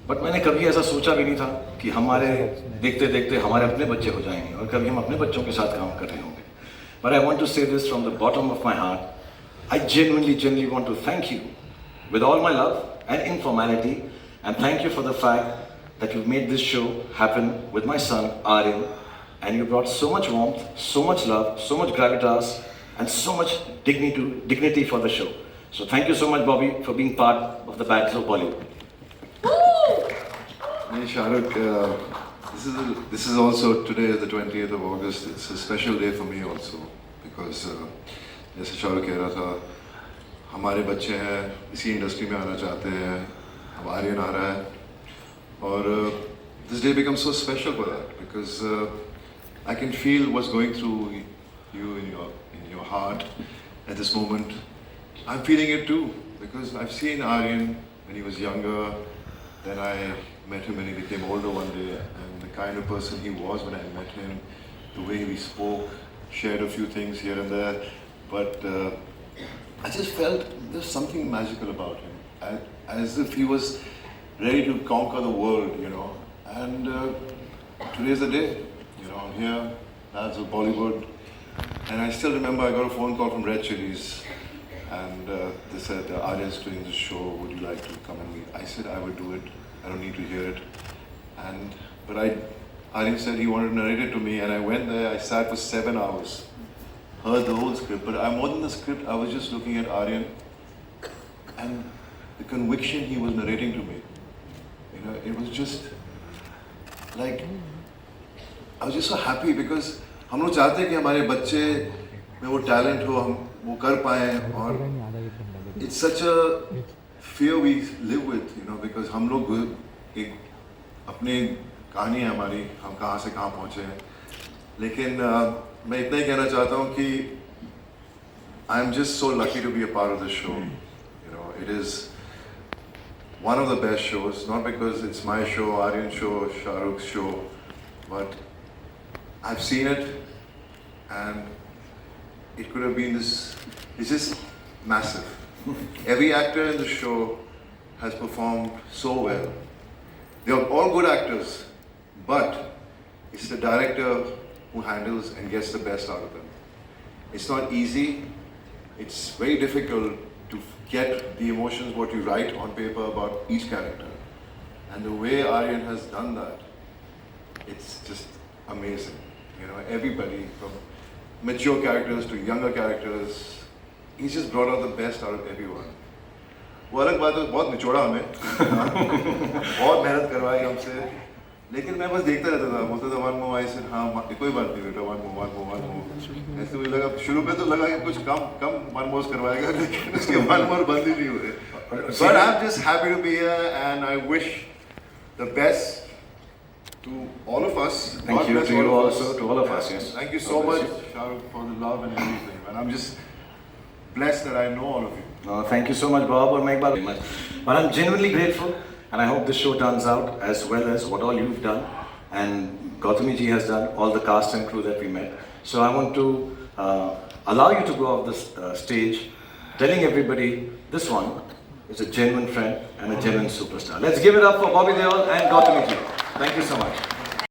But मैंने कभी ऐसा सोचा भी नहीं था कि हमारे देखते देखते हमारे अपने बच्चे हो जाएंगे और कभी हम अपने बच्चों के साथ काम कर रहे होंगे. But I want to say this from the bottom of my heart. I genuinely want to thank you with all my love and informality, and thank you for the fact that you've made this show happen with my son Aryan, and you brought so much warmth, so much love, so much gravitas, and so much dignity for the show. So thank you so much, Bobby, for being part of the Battle of Bollywood. Hey, Shahrukh, this is also today, the 20th of August. It's a special day for me also because जैसे शाहरुख कह रहा था, हमारे बच्चे हैं, इसी industry में आना चाहते हैं, अब आर्यन आ रहा है, और this day becomes so special for that because I can feel what's going through you in your heart at this moment. I'm feeling it too because I've seen Aryan when he was younger. Then I met him when he became older one day, and the kind of person he was when I met him, the way we spoke, shared a few things here and there, but I just felt there's something magical about him, as if he was ready to conquer the world, and today's the day, I'm here, that's of Bollywood, and I still remember I got a phone call from Red Chillies, and they said, Aryan's doing this show, would you like to come and meet? I said I would do it, I don't need to hear it. But Aryan said he wanted to narrate it to me, and I went there, I sat for 7 hours, heard the whole script, but more than the script, I was just looking at Aryan, and the conviction he was narrating to me. It was just like, I was just so happy because हम लोग चाहते हैं कि हमारे बच्चे में वो talent हो, हम वो कर पाएं, और it's such a fear we live with, because हम लोग एक अपनी कहानी है हमारी, हम कहाँ से कहाँ पहुँचे हैं, लेकिन मैं इतना ही कहना चाहता हूँ कि I'm just so lucky to be a part of this show. It is one of the best shows, not because it's my show, Aryan's show, Shahrukh's show, but I've seen it, and it could have been this. It's just massive. Every actor in the show has performed so well. They are all good actors, but it's the director who handles and gets the best out of them. It's not easy. It's very difficult to get the emotions what you write on paper about each character. And the way Aryan has done that, it's just amazing. Everybody from mature characters to younger characters, he's just brought out the best out of everyone. वो अलग बात है, बहुत निचोड़ा हमें, बहुत मेहनत करवाई हमसे, लेकिन मैं बस देखता रहता था, बोलता था one more, I said हाँ कोई बात नहीं बेटा, one more, ऐसे मुझे लगा, शुरू में तो लगा कि कुछ कम one more करवाएगा, लेकिन उसके one more बंद ही नहीं हुए. But I'm just happy to be here, and I wish the best to all of us. Thank you to you also, to all of us. Yes. Thank you so much, Shahrukh, for the love and everything, and I'm just blessed that I know all of you. Thank you so much, Bob, or Meg, very much. But I'm genuinely grateful, and I hope this show turns out as well as what all you've done, and Gautami ji has done, all the cast and crew that we met. So I want to allow you to go off the stage, telling everybody this one is a genuine friend and a genuine superstar. Let's give it up for Bobby Deol and Gautami ji. Thank you so much.